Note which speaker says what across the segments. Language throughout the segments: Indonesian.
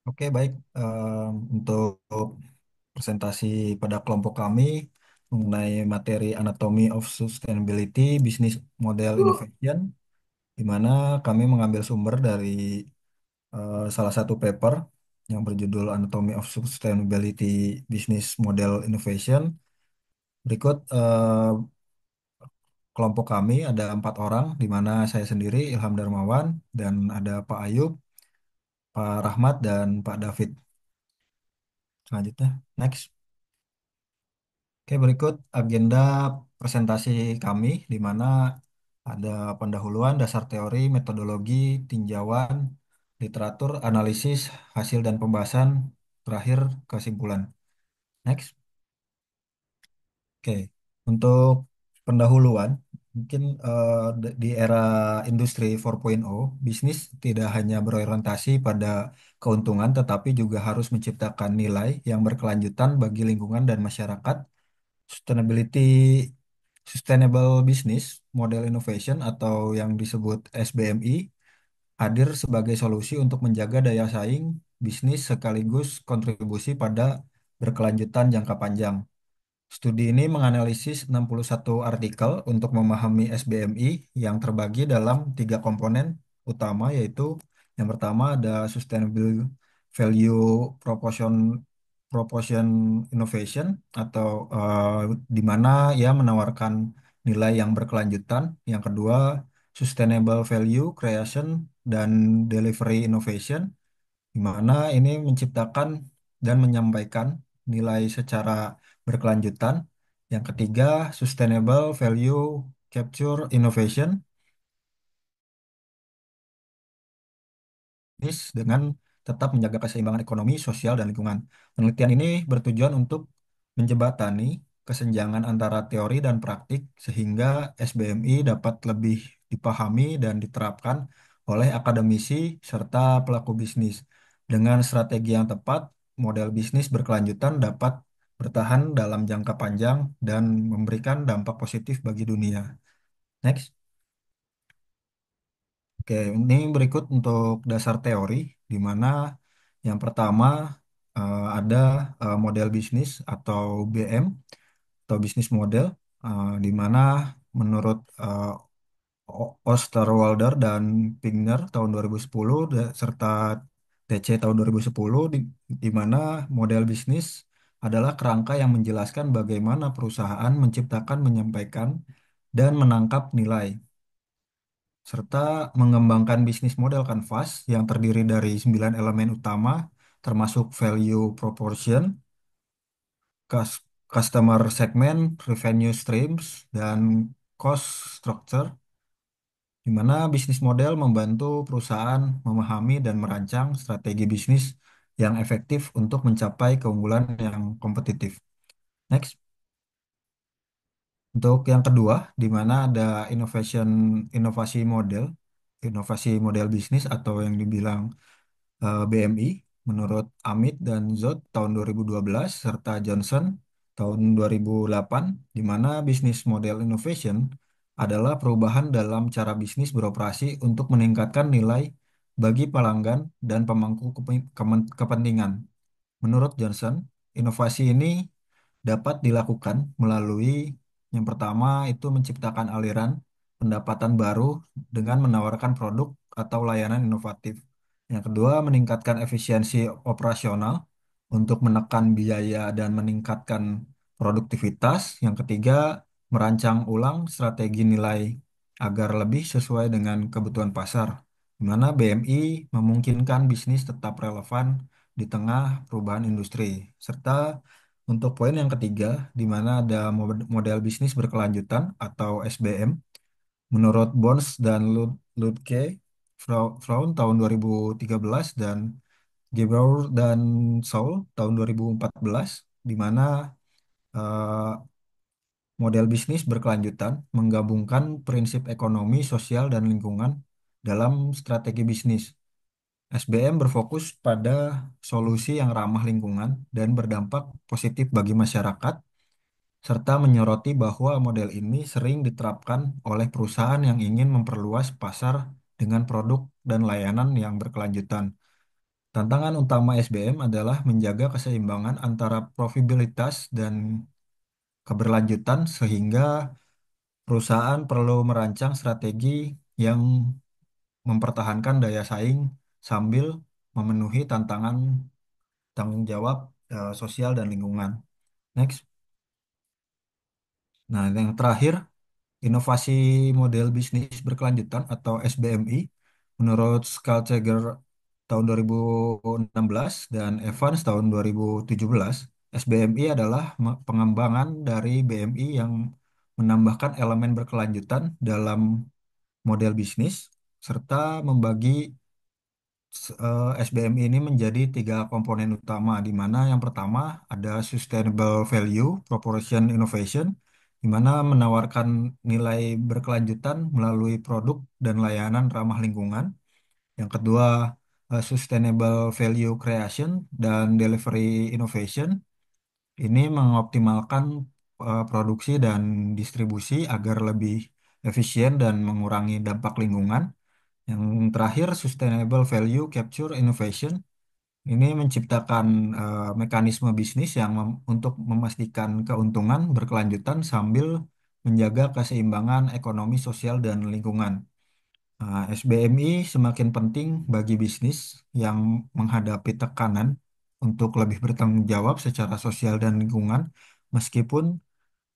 Speaker 1: Oke, baik. Untuk presentasi pada kelompok kami mengenai materi Anatomy of Sustainability Business Model Innovation, di mana kami mengambil sumber dari salah satu paper yang berjudul Anatomy of Sustainability Business Model Innovation. Berikut kelompok kami ada 4 orang, di mana saya sendiri Ilham Darmawan dan ada Pak Ayub, Pak Rahmat, dan Pak David. Selanjutnya, next. Oke, berikut agenda presentasi kami, di mana ada pendahuluan, dasar teori, metodologi, tinjauan, literatur, analisis, hasil dan pembahasan, terakhir kesimpulan. Next. Oke, untuk pendahuluan, mungkin di era industri 4.0, bisnis tidak hanya berorientasi pada keuntungan, tetapi juga harus menciptakan nilai yang berkelanjutan bagi lingkungan dan masyarakat. Sustainability Sustainable Business Model Innovation atau yang disebut SBMI hadir sebagai solusi untuk menjaga daya saing bisnis sekaligus kontribusi pada berkelanjutan jangka panjang. Studi ini menganalisis 61 artikel untuk memahami SBMI yang terbagi dalam 3 komponen utama, yaitu yang pertama ada Sustainable Value Proposition Proposition Innovation atau di mana ia menawarkan nilai yang berkelanjutan. Yang kedua, Sustainable Value Creation dan Delivery Innovation, di mana ini menciptakan dan menyampaikan nilai secara berkelanjutan. Yang ketiga, Sustainable Value Capture Innovation bisnis dengan tetap menjaga keseimbangan ekonomi, sosial, dan lingkungan. Penelitian ini bertujuan untuk menjembatani kesenjangan antara teori dan praktik sehingga SBMI dapat lebih dipahami dan diterapkan oleh akademisi serta pelaku bisnis. Dengan strategi yang tepat, model bisnis berkelanjutan dapat bertahan dalam jangka panjang dan memberikan dampak positif bagi dunia. Next. Oke, ini berikut untuk dasar teori, di mana yang pertama ada model bisnis atau BM atau bisnis model, di mana menurut Osterwalder dan Pigner tahun 2010 serta TC tahun 2010, di mana model bisnis adalah kerangka yang menjelaskan bagaimana perusahaan menciptakan, menyampaikan, dan menangkap nilai serta mengembangkan bisnis model kanvas yang terdiri dari 9 elemen utama, termasuk value proportion, customer segment, revenue streams, dan cost structure, di mana bisnis model membantu perusahaan memahami dan merancang strategi bisnis yang efektif untuk mencapai keunggulan yang kompetitif. Next. Untuk yang kedua, di mana ada inovasi model, inovasi model bisnis atau yang dibilang BMI menurut Amit dan Zod tahun 2012 serta Johnson tahun 2008, di mana bisnis model innovation adalah perubahan dalam cara bisnis beroperasi untuk meningkatkan nilai bagi pelanggan dan pemangku kepentingan. Menurut Johnson, inovasi ini dapat dilakukan melalui yang pertama itu menciptakan aliran pendapatan baru dengan menawarkan produk atau layanan inovatif. Yang kedua, meningkatkan efisiensi operasional untuk menekan biaya dan meningkatkan produktivitas. Yang ketiga, merancang ulang strategi nilai agar lebih sesuai dengan kebutuhan pasar, di mana BMI memungkinkan bisnis tetap relevan di tengah perubahan industri. Serta untuk poin yang ketiga, di mana ada model bisnis berkelanjutan atau SBM, menurut Burns dan Lutke, Fraun tahun 2013 dan Gebauer dan Saul tahun 2014, di mana eh, model bisnis berkelanjutan menggabungkan prinsip ekonomi, sosial, dan lingkungan dalam strategi bisnis. SBM berfokus pada solusi yang ramah lingkungan dan berdampak positif bagi masyarakat, serta menyoroti bahwa model ini sering diterapkan oleh perusahaan yang ingin memperluas pasar dengan produk dan layanan yang berkelanjutan. Tantangan utama SBM adalah menjaga keseimbangan antara profitabilitas dan keberlanjutan sehingga perusahaan perlu merancang strategi yang mempertahankan daya saing sambil memenuhi tantangan tanggung jawab sosial dan lingkungan. Next. Nah, yang terakhir, inovasi model bisnis berkelanjutan atau SBMI menurut Skalteger tahun 2016 dan Evans tahun 2017, SBMI adalah pengembangan dari BMI yang menambahkan elemen berkelanjutan dalam model bisnis serta membagi SBMI ini menjadi tiga komponen utama, di mana yang pertama ada Sustainable Value Proposition Innovation, di mana menawarkan nilai berkelanjutan melalui produk dan layanan ramah lingkungan. Yang kedua, Sustainable Value Creation dan Delivery Innovation. Ini mengoptimalkan produksi dan distribusi agar lebih efisien dan mengurangi dampak lingkungan. Yang terakhir, Sustainable Value Capture Innovation. Ini menciptakan mekanisme bisnis yang untuk memastikan keuntungan berkelanjutan sambil menjaga keseimbangan ekonomi, sosial, dan lingkungan. SBMI semakin penting bagi bisnis yang menghadapi tekanan untuk lebih bertanggung jawab secara sosial dan lingkungan, meskipun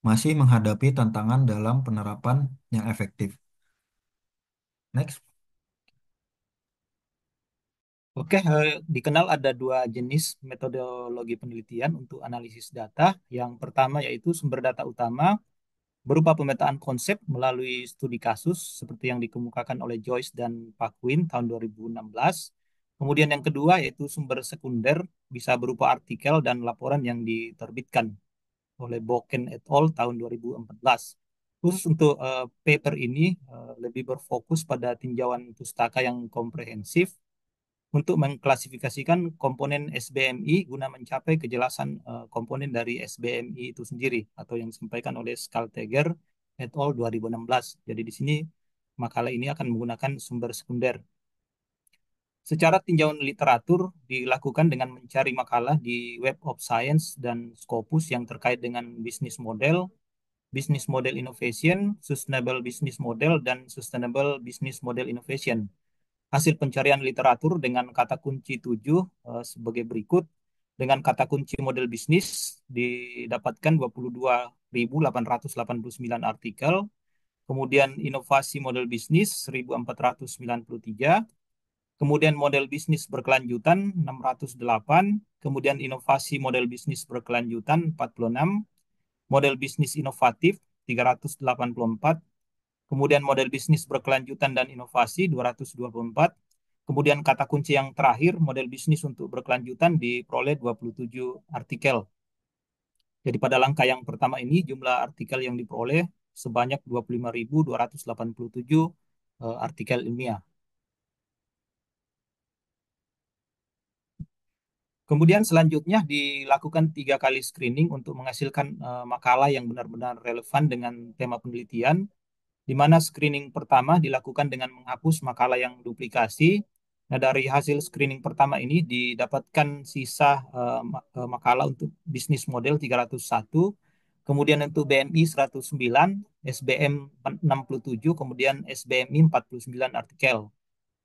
Speaker 1: masih menghadapi tantangan dalam penerapan yang efektif. Next.
Speaker 2: Oke, dikenal ada dua jenis metodologi penelitian untuk analisis data. Yang pertama yaitu sumber data utama berupa pemetaan konsep melalui studi kasus seperti yang dikemukakan oleh Joyce dan Paquin tahun 2016. Kemudian yang kedua yaitu sumber sekunder bisa berupa artikel dan laporan yang diterbitkan oleh Boken et al. Tahun 2014. Khusus untuk paper ini lebih berfokus pada tinjauan pustaka yang komprehensif untuk mengklasifikasikan komponen SBMI guna mencapai kejelasan komponen dari SBMI itu sendiri atau yang disampaikan oleh Skalteger et al. 2016. Jadi di sini makalah ini akan menggunakan sumber sekunder. Secara tinjauan literatur dilakukan dengan mencari makalah di Web of Science dan Scopus yang terkait dengan business model innovation, sustainable business model, dan sustainable business model innovation. Hasil pencarian literatur dengan kata kunci 7 sebagai berikut. Dengan kata kunci model bisnis didapatkan 22.889 artikel, kemudian inovasi model bisnis 1.493, kemudian model bisnis berkelanjutan 608, kemudian inovasi model bisnis berkelanjutan 46, model bisnis inovatif 384, kemudian model bisnis berkelanjutan dan inovasi 224, kemudian kata kunci yang terakhir model bisnis untuk berkelanjutan diperoleh 27 artikel. Jadi pada langkah yang pertama ini jumlah artikel yang diperoleh sebanyak 25.287 artikel ilmiah. Kemudian selanjutnya dilakukan 3 kali screening untuk menghasilkan makalah yang benar-benar relevan dengan tema penelitian, di mana screening pertama dilakukan dengan menghapus makalah yang duplikasi. Nah, dari hasil screening pertama ini didapatkan sisa makalah untuk bisnis model 301, kemudian untuk BMI 109, SBM 67, kemudian SBMI 49 artikel.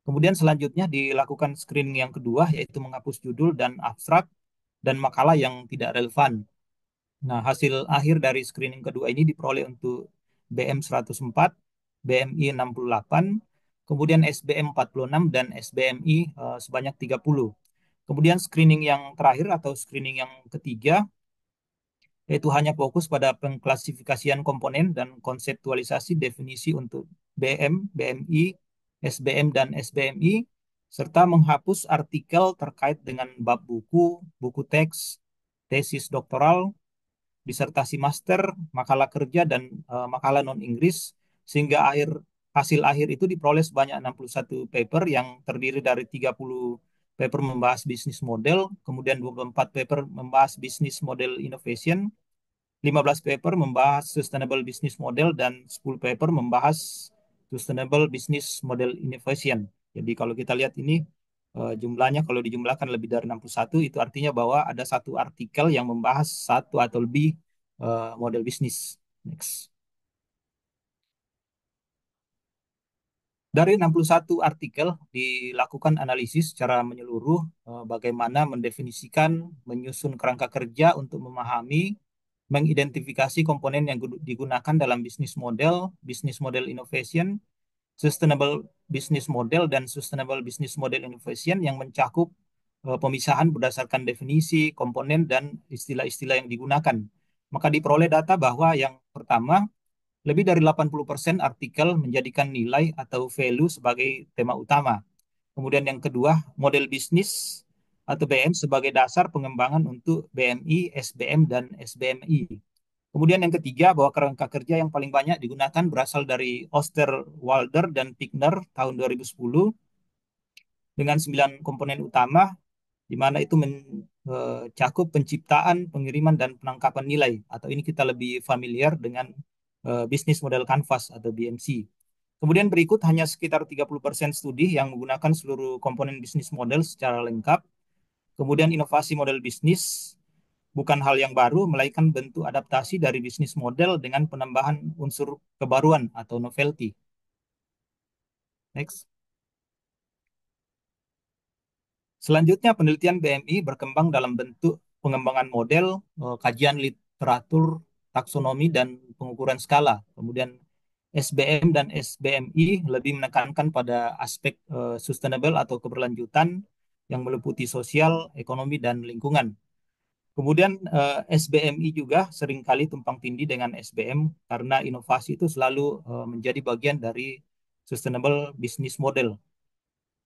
Speaker 2: Kemudian selanjutnya dilakukan screening yang kedua, yaitu menghapus judul dan abstrak dan makalah yang tidak relevan. Nah, hasil akhir dari screening kedua ini diperoleh untuk BM 104, BMI 68, kemudian SBM 46, dan SBMI sebanyak 30. Kemudian screening yang terakhir atau screening yang ketiga, yaitu hanya fokus pada pengklasifikasian komponen dan konseptualisasi definisi untuk BM, BMI, SBM, dan SBMI, serta menghapus artikel terkait dengan bab buku, buku teks, tesis doktoral, disertasi master, makalah kerja, dan makalah non-Inggris, sehingga hasil akhir itu diperoleh sebanyak 61 paper yang terdiri dari 30 paper membahas bisnis model, kemudian 24 paper membahas bisnis model innovation, 15 paper membahas sustainable business model, dan 10 paper membahas sustainable business model innovation. Jadi kalau kita lihat ini Jumlahnya kalau dijumlahkan lebih dari 61, itu artinya bahwa ada satu artikel yang membahas satu atau lebih model bisnis. Next. Dari 61 artikel dilakukan analisis secara menyeluruh bagaimana mendefinisikan, menyusun kerangka kerja untuk memahami, mengidentifikasi komponen yang digunakan dalam bisnis model innovation, sustainable business model, dan sustainable business model innovation yang mencakup pemisahan berdasarkan definisi, komponen, dan istilah-istilah yang digunakan. Maka diperoleh data bahwa yang pertama, lebih dari 80% artikel menjadikan nilai atau value sebagai tema utama. Kemudian yang kedua, model bisnis atau BM sebagai dasar pengembangan untuk BMI, SBM, dan SBMI. Kemudian yang ketiga, bahwa kerangka kerja yang paling banyak digunakan berasal dari Osterwalder dan Pigner tahun 2010 dengan 9 komponen utama, di mana itu mencakup penciptaan, pengiriman, dan penangkapan nilai. Atau ini kita lebih familiar dengan bisnis model canvas atau BMC. Kemudian berikut hanya sekitar 30% studi yang menggunakan seluruh komponen bisnis model secara lengkap. Kemudian inovasi model bisnis bukan hal yang baru, melainkan bentuk adaptasi dari bisnis model dengan penambahan unsur kebaruan atau novelty. Next. Selanjutnya, penelitian BMI berkembang dalam bentuk pengembangan model, kajian literatur, taksonomi, dan pengukuran skala. Kemudian SBM dan SBMI lebih menekankan pada aspek sustainable atau keberlanjutan yang meliputi sosial, ekonomi, dan lingkungan. Kemudian SBMI juga seringkali tumpang tindih dengan SBM karena inovasi itu selalu menjadi bagian dari sustainable business model.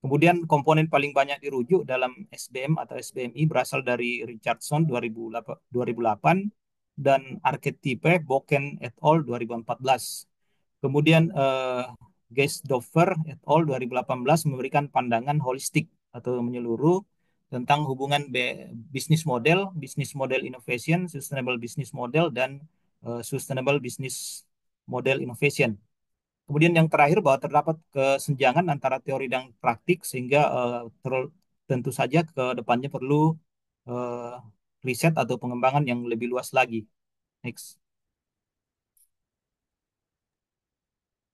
Speaker 2: Kemudian komponen paling banyak dirujuk dalam SBM atau SBMI berasal dari Richardson 2008 dan Archetype Boken et al. 2014. Kemudian Geisdorfer et al. 2018 memberikan pandangan holistik atau menyeluruh tentang hubungan business model innovation, sustainable business model, dan sustainable business model innovation. Kemudian yang terakhir, bahwa terdapat kesenjangan antara teori dan praktik sehingga tentu saja ke depannya perlu uh, riset atau pengembangan yang lebih luas lagi. Next.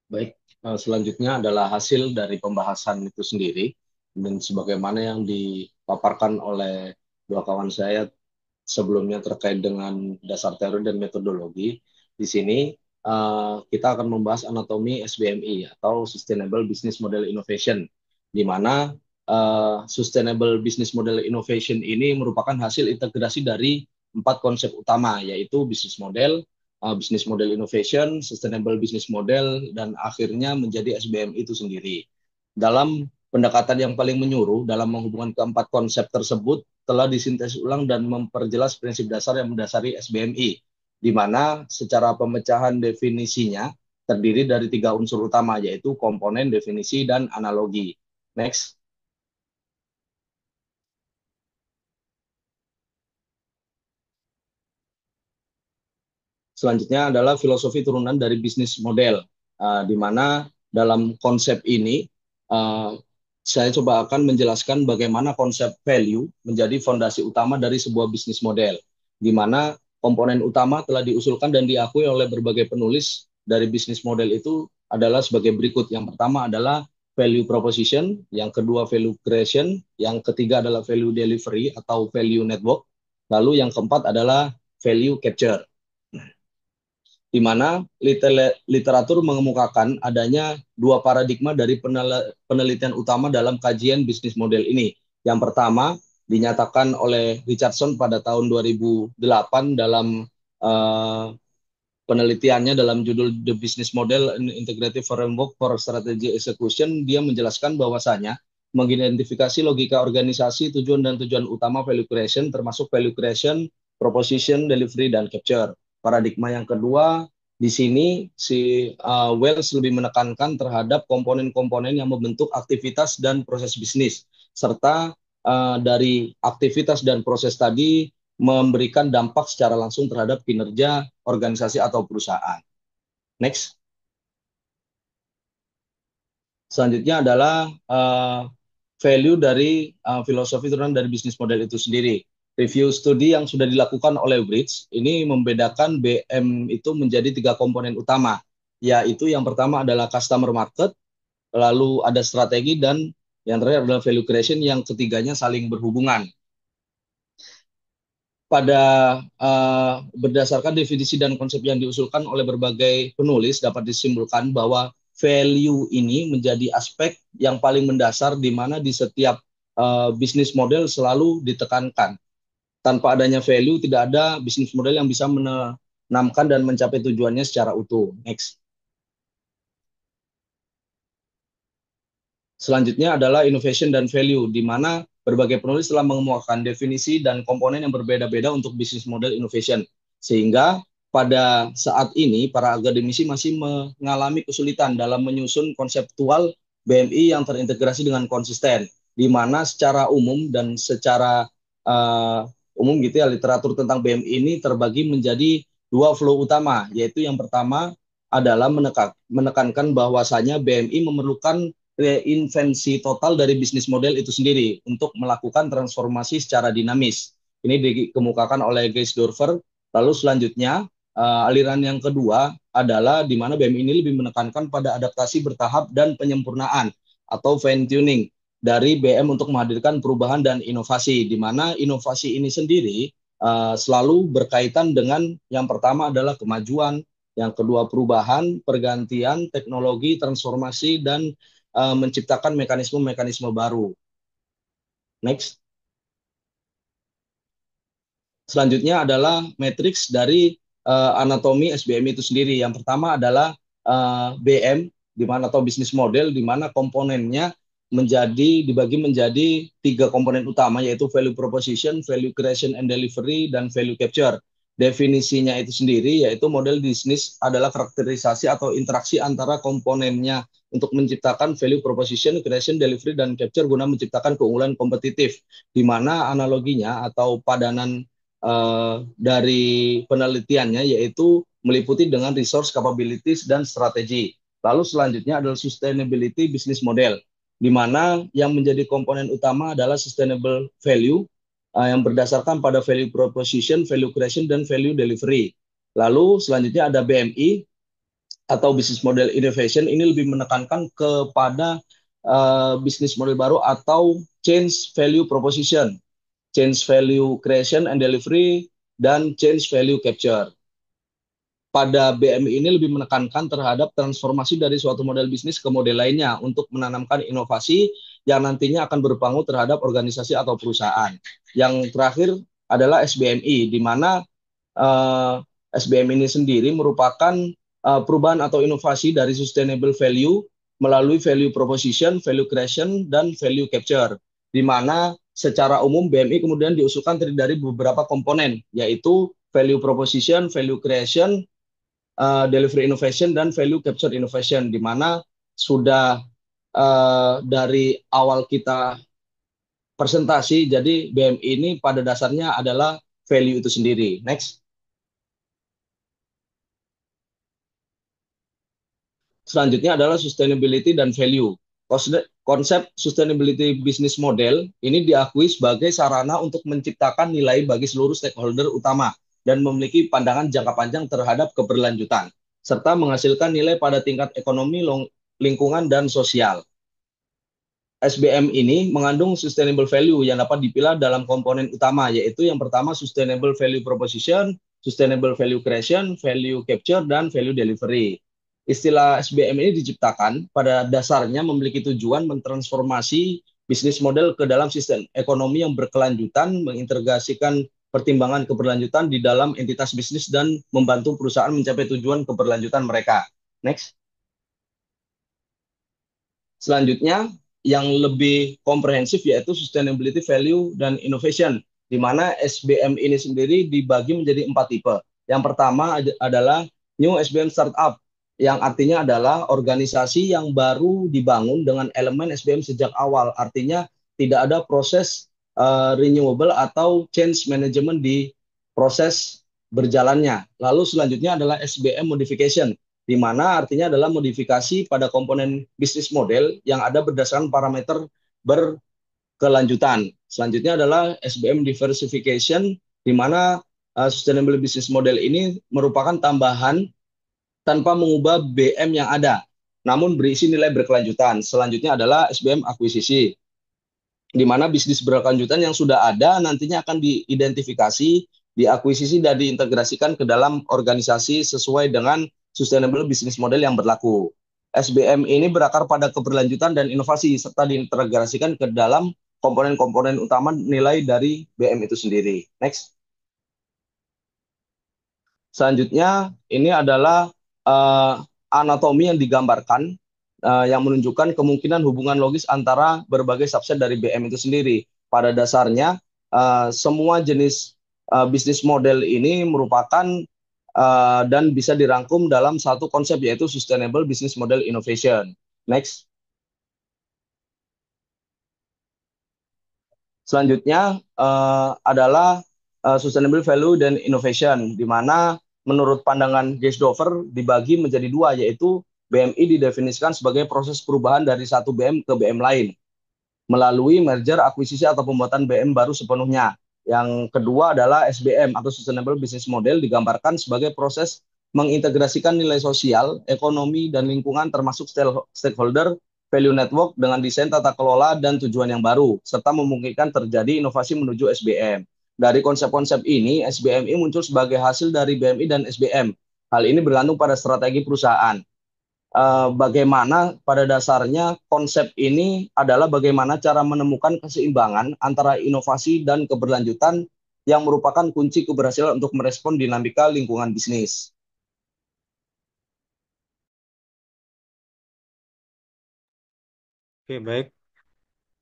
Speaker 3: Baik, selanjutnya adalah hasil dari pembahasan itu sendiri dan sebagaimana yang dipaparkan oleh dua kawan saya sebelumnya terkait dengan dasar teori dan metodologi. Di sini kita akan membahas anatomi SBMI atau Sustainable Business Model Innovation, di mana Sustainable Business Model Innovation ini merupakan hasil integrasi dari 4 konsep utama, yaitu business model, business model innovation, sustainable business model, dan akhirnya menjadi SBM itu sendiri. Dalam pendekatan yang paling menyuruh dalam menghubungkan keempat konsep tersebut telah disintesis ulang dan memperjelas prinsip dasar yang mendasari SBMI, di mana secara pemecahan definisinya terdiri dari 3 unsur utama, yaitu komponen, definisi, dan analogi. Next. Selanjutnya adalah filosofi turunan dari bisnis model, di mana dalam konsep ini saya coba akan menjelaskan bagaimana konsep value menjadi fondasi utama dari sebuah bisnis model, di mana komponen utama telah diusulkan dan diakui oleh berbagai penulis dari bisnis model itu adalah sebagai berikut. Yang pertama adalah value proposition, yang kedua value creation, yang ketiga adalah value delivery atau value network, lalu yang keempat adalah value capture, di mana literatur mengemukakan adanya 2 paradigma dari penelitian utama dalam kajian bisnis model ini. Yang pertama dinyatakan oleh Richardson pada tahun 2008 dalam penelitiannya dalam judul The Business Model and Integrative Framework for Strategy Execution. Dia menjelaskan bahwasanya mengidentifikasi logika organisasi, tujuan dan tujuan utama value creation, termasuk value creation, proposition, delivery, dan capture. Paradigma yang kedua, di sini si Wells lebih menekankan terhadap komponen-komponen yang membentuk aktivitas dan proses bisnis, serta dari aktivitas dan proses tadi memberikan dampak secara langsung terhadap kinerja organisasi atau perusahaan. Next. Selanjutnya adalah value dari filosofi turunan dari bisnis model itu sendiri. Review studi yang sudah dilakukan oleh Bridge ini membedakan BM itu menjadi 3 komponen utama, yaitu yang pertama adalah customer market, lalu ada strategi, dan yang terakhir adalah value creation, yang ketiganya saling berhubungan. Pada berdasarkan definisi dan konsep yang diusulkan oleh berbagai penulis, dapat disimpulkan bahwa value ini menjadi aspek yang paling mendasar di mana di setiap bisnis model selalu ditekankan. Tanpa adanya value, tidak ada bisnis model yang bisa menanamkan dan mencapai tujuannya secara utuh. Next. Selanjutnya adalah innovation dan value, di mana berbagai penulis telah mengemukakan definisi dan komponen yang berbeda-beda untuk bisnis model innovation. Sehingga pada saat ini, para akademisi masih mengalami kesulitan dalam menyusun konseptual BMI yang terintegrasi dengan konsisten, di mana secara umum dan secara umum gitu ya, literatur tentang BMI ini terbagi menjadi 2 flow utama, yaitu yang pertama adalah menekankan bahwasanya BMI memerlukan reinvensi total dari bisnis model itu sendiri untuk melakukan transformasi secara dinamis. Ini dikemukakan oleh Geisdorfer. Lalu selanjutnya, aliran yang kedua adalah di mana BM ini lebih menekankan pada adaptasi bertahap dan penyempurnaan atau fine tuning dari BM untuk menghadirkan perubahan dan inovasi, di mana inovasi ini sendiri selalu berkaitan dengan yang pertama adalah kemajuan, yang kedua perubahan, pergantian, teknologi, transformasi, dan menciptakan mekanisme-mekanisme baru. Next. Selanjutnya adalah matriks dari anatomi SBM itu sendiri. Yang pertama adalah BM, di mana atau bisnis model, di mana komponennya dibagi menjadi 3 komponen utama, yaitu value proposition, value creation and delivery, dan value capture. Definisinya itu sendiri yaitu model bisnis adalah karakterisasi atau interaksi antara komponennya untuk menciptakan value proposition, creation, delivery, dan capture guna menciptakan keunggulan kompetitif, di mana analoginya atau padanan dari penelitiannya yaitu meliputi dengan resource, capabilities, dan strategi. Lalu selanjutnya adalah sustainability business model, di mana yang menjadi komponen utama adalah sustainable value yang berdasarkan pada value proposition, value creation, dan value delivery. Lalu selanjutnya ada BMI atau business model innovation, ini lebih menekankan kepada business model baru atau change value proposition, change value creation and delivery, dan change value capture. Pada BMI ini lebih menekankan terhadap transformasi dari suatu model bisnis ke model lainnya untuk menanamkan inovasi yang nantinya akan berpengaruh terhadap organisasi atau perusahaan. Yang terakhir adalah SBMI, di mana SBM ini sendiri merupakan perubahan atau inovasi dari sustainable value melalui value proposition, value creation, dan value capture, di mana secara umum BMI kemudian diusulkan terdiri dari beberapa komponen, yaitu value proposition, value creation, delivery innovation, dan value capture innovation, di mana sudah dari awal kita presentasi, jadi BMI ini pada dasarnya adalah value itu sendiri. Next. Selanjutnya adalah sustainability dan value. Konsep sustainability business model ini diakui sebagai sarana untuk menciptakan nilai bagi seluruh stakeholder utama dan memiliki pandangan jangka panjang terhadap keberlanjutan, serta menghasilkan nilai pada tingkat ekonomi, lingkungan, dan sosial. SBM ini mengandung sustainable value yang dapat dipilah dalam komponen utama, yaitu yang pertama sustainable value proposition, sustainable value creation, value capture, dan value delivery. Istilah SBM ini diciptakan pada dasarnya memiliki tujuan mentransformasi bisnis model ke dalam sistem ekonomi yang berkelanjutan, mengintegrasikan pertimbangan keberlanjutan di dalam entitas bisnis, dan membantu perusahaan mencapai tujuan keberlanjutan mereka. Next. Selanjutnya, yang lebih komprehensif yaitu sustainability, value, dan innovation, di mana SBM ini sendiri dibagi menjadi 4 tipe. Yang pertama adalah New SBM Startup, yang artinya adalah organisasi yang baru dibangun dengan elemen SBM sejak awal. Artinya tidak ada proses renewable atau change management di proses berjalannya. Lalu selanjutnya adalah SBM Modification, di mana artinya adalah modifikasi pada komponen bisnis model yang ada berdasarkan parameter berkelanjutan. Selanjutnya adalah SBM diversification, di mana sustainable business model ini merupakan tambahan tanpa mengubah BM yang ada, namun berisi nilai berkelanjutan. Selanjutnya adalah SBM akuisisi, di mana bisnis berkelanjutan yang sudah ada nantinya akan diidentifikasi, diakuisisi, dan diintegrasikan ke dalam organisasi sesuai dengan sustainable business model yang berlaku. SBM ini berakar pada keberlanjutan dan inovasi serta diintegrasikan ke dalam komponen-komponen utama nilai dari BM itu sendiri. Next. Selanjutnya ini adalah uh, anatomi yang digambarkan yang menunjukkan kemungkinan hubungan logis antara berbagai subset dari BM itu sendiri. Pada dasarnya semua jenis bisnis model ini merupakan dan bisa dirangkum dalam satu konsep, yaitu Sustainable Business Model Innovation. Next. Selanjutnya adalah Sustainable Value dan Innovation, di mana menurut pandangan Gersdorfer dibagi menjadi dua, yaitu BMI didefinisikan sebagai proses perubahan dari satu BM ke BM lain melalui merger, akuisisi, atau pembuatan BM baru sepenuhnya. Yang kedua adalah SBM atau Sustainable Business Model digambarkan sebagai proses mengintegrasikan nilai sosial, ekonomi, dan lingkungan termasuk stakeholder, value network dengan desain tata kelola dan tujuan yang baru, serta memungkinkan terjadi inovasi menuju SBM. Dari konsep-konsep ini, SBMI muncul sebagai hasil dari BMI dan SBM. Hal ini bergantung pada strategi perusahaan. Bagaimana pada dasarnya konsep ini adalah bagaimana cara menemukan keseimbangan antara inovasi dan keberlanjutan yang merupakan kunci keberhasilan untuk merespon dinamika lingkungan bisnis.
Speaker 4: Oke, baik.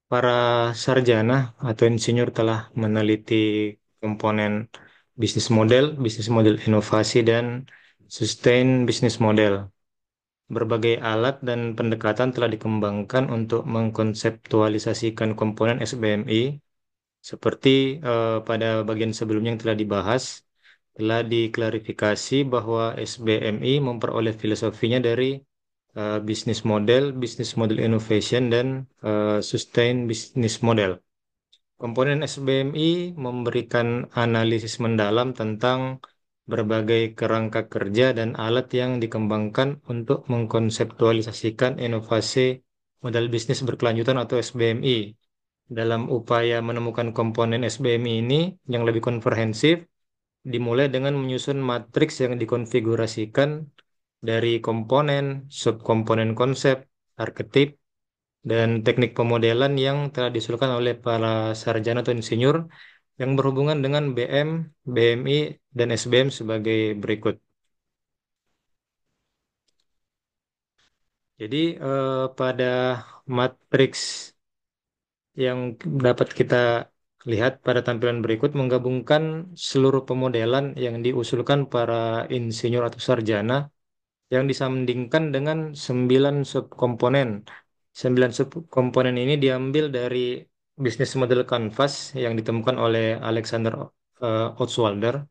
Speaker 4: Para sarjana atau insinyur telah meneliti komponen bisnis model inovasi, dan sustain bisnis model. Berbagai alat dan pendekatan telah dikembangkan untuk mengkonseptualisasikan komponen SBMI, seperti pada bagian sebelumnya yang telah dibahas, telah diklarifikasi bahwa SBMI memperoleh filosofinya dari bisnis model innovation, dan sustain business model. Komponen SBMI memberikan analisis mendalam tentang berbagai kerangka kerja dan alat yang dikembangkan untuk mengkonseptualisasikan inovasi modal bisnis berkelanjutan atau SBMI. Dalam upaya menemukan komponen SBMI ini yang lebih komprehensif, dimulai dengan menyusun matriks yang dikonfigurasikan dari komponen, subkomponen konsep, arketip, dan teknik pemodelan yang telah diusulkan oleh para sarjana atau insinyur yang berhubungan dengan BM, BMI, dan SBM sebagai berikut. Jadi pada matriks yang dapat kita lihat pada tampilan berikut menggabungkan seluruh pemodelan yang diusulkan para insinyur atau sarjana yang disandingkan dengan 9 subkomponen. 9 subkomponen ini diambil dari bisnis model Canvas yang ditemukan oleh Alexander Oxwalder.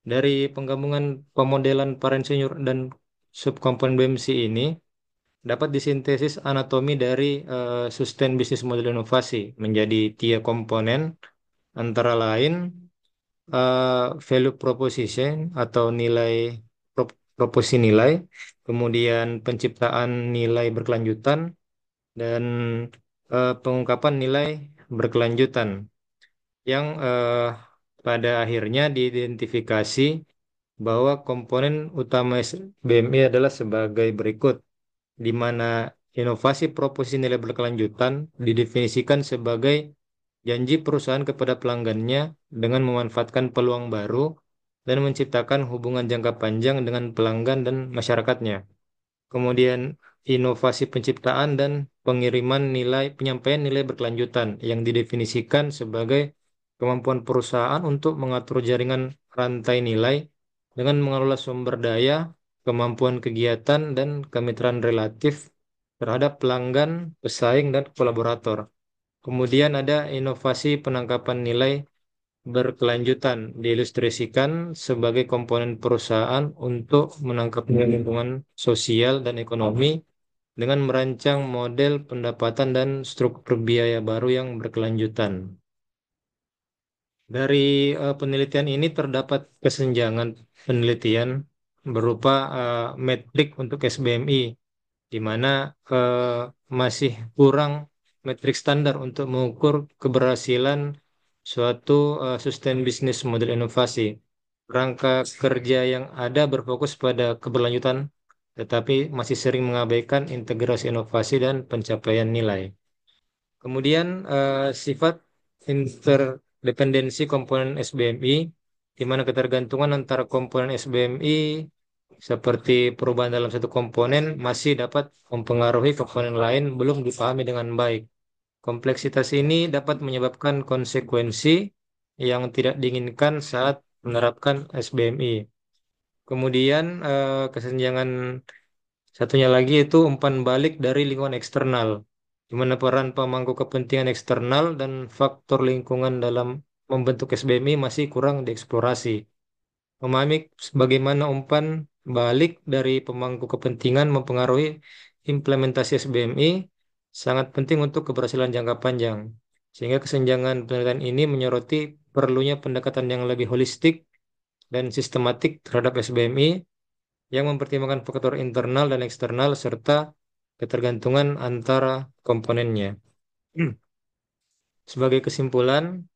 Speaker 4: Dari penggabungan pemodelan para insinyur dan subkomponen BMC ini dapat disintesis anatomi dari sustain business model inovasi menjadi 3 komponen, antara lain value proposition atau proposisi nilai, kemudian penciptaan nilai berkelanjutan, dan pengungkapan nilai berkelanjutan yang pada akhirnya diidentifikasi bahwa komponen utama BMI adalah sebagai berikut, di mana inovasi proposisi nilai berkelanjutan didefinisikan sebagai janji perusahaan kepada pelanggannya dengan memanfaatkan peluang baru dan menciptakan hubungan jangka panjang dengan pelanggan dan masyarakatnya. Kemudian inovasi penciptaan dan penyampaian nilai berkelanjutan yang didefinisikan sebagai kemampuan perusahaan untuk mengatur jaringan rantai nilai dengan mengelola sumber daya, kemampuan kegiatan, dan kemitraan relatif terhadap pelanggan, pesaing, dan kolaborator. Kemudian ada inovasi penangkapan nilai berkelanjutan diilustrasikan sebagai komponen perusahaan untuk menangkap nilai lingkungan sosial dan ekonomi dengan merancang model pendapatan dan struktur biaya baru yang berkelanjutan. Dari penelitian ini terdapat kesenjangan penelitian berupa metrik untuk SBMI, di mana masih kurang metrik standar untuk mengukur keberhasilan suatu sustain business model inovasi. Rangka kerja yang ada berfokus pada keberlanjutan, tetapi masih sering mengabaikan integrasi inovasi dan pencapaian nilai. Kemudian sifat interdependensi komponen SBMI, di mana ketergantungan antara komponen SBMI seperti perubahan dalam satu komponen masih dapat mempengaruhi komponen lain belum dipahami dengan baik. Kompleksitas ini dapat menyebabkan konsekuensi yang tidak diinginkan saat menerapkan SBMI. Kemudian kesenjangan satunya lagi itu umpan balik dari lingkungan eksternal, di mana peran pemangku kepentingan eksternal dan faktor lingkungan dalam membentuk SBMI masih kurang dieksplorasi. Memahami bagaimana umpan balik dari pemangku kepentingan mempengaruhi implementasi SBMI sangat penting untuk keberhasilan jangka panjang. Sehingga kesenjangan penelitian ini menyoroti perlunya pendekatan yang lebih holistik dan sistematik terhadap SBMI yang mempertimbangkan faktor internal dan eksternal serta ketergantungan antara komponennya. Sebagai kesimpulan,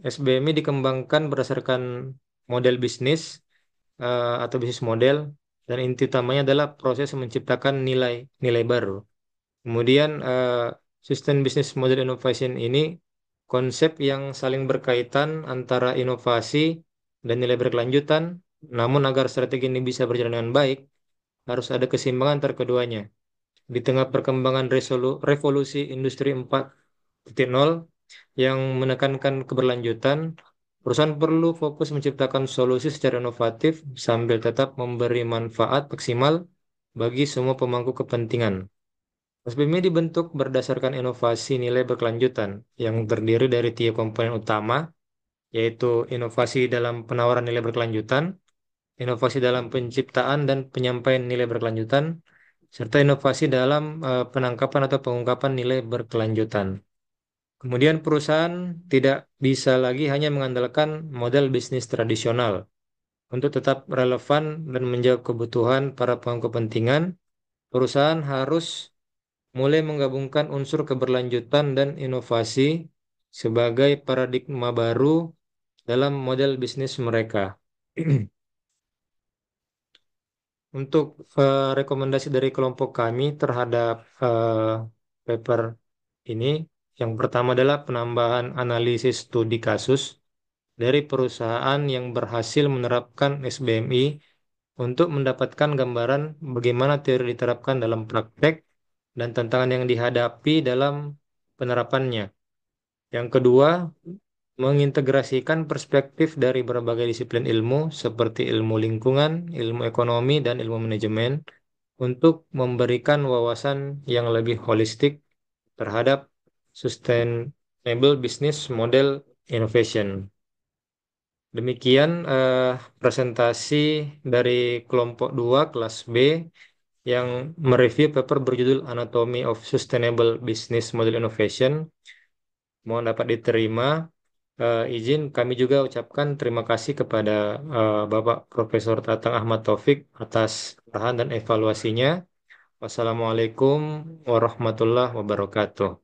Speaker 4: SBMI dikembangkan berdasarkan model bisnis atau bisnis model, dan inti utamanya adalah proses menciptakan nilai baru. Kemudian Sustain Business Model Innovation ini konsep yang saling berkaitan antara inovasi dan nilai berkelanjutan. Namun agar strategi ini bisa berjalan dengan baik, harus ada keseimbangan antara keduanya. Di tengah perkembangan revolusi industri 4.0 yang menekankan keberlanjutan, perusahaan perlu fokus menciptakan solusi secara inovatif sambil tetap memberi manfaat maksimal bagi semua pemangku kepentingan. SBMI dibentuk berdasarkan inovasi nilai berkelanjutan yang terdiri dari tiga komponen utama, yaitu inovasi dalam penawaran nilai berkelanjutan, inovasi dalam penciptaan dan penyampaian nilai berkelanjutan, serta inovasi dalam penangkapan atau pengungkapan nilai berkelanjutan. Kemudian perusahaan tidak bisa lagi hanya mengandalkan model bisnis tradisional. Untuk tetap relevan dan menjawab kebutuhan para pemangku kepentingan, perusahaan harus mulai menggabungkan unsur keberlanjutan dan inovasi sebagai paradigma baru dalam model bisnis mereka. Untuk rekomendasi dari kelompok kami terhadap paper ini, yang pertama adalah penambahan analisis studi kasus dari perusahaan yang berhasil menerapkan SBMI untuk mendapatkan gambaran bagaimana teori diterapkan dalam praktek dan tantangan yang dihadapi dalam penerapannya. Yang kedua, mengintegrasikan perspektif dari berbagai disiplin ilmu seperti ilmu lingkungan, ilmu ekonomi, dan ilmu manajemen untuk memberikan wawasan yang lebih holistik terhadap sustainable business model innovation. Demikian presentasi dari kelompok 2 kelas B yang mereview paper berjudul Anatomy of Sustainable Business Model Innovation. Mohon dapat diterima. Izin kami juga ucapkan terima kasih kepada Bapak Profesor Tatang Ahmad Taufik atas arahan dan evaluasinya. Wassalamualaikum warahmatullahi wabarakatuh.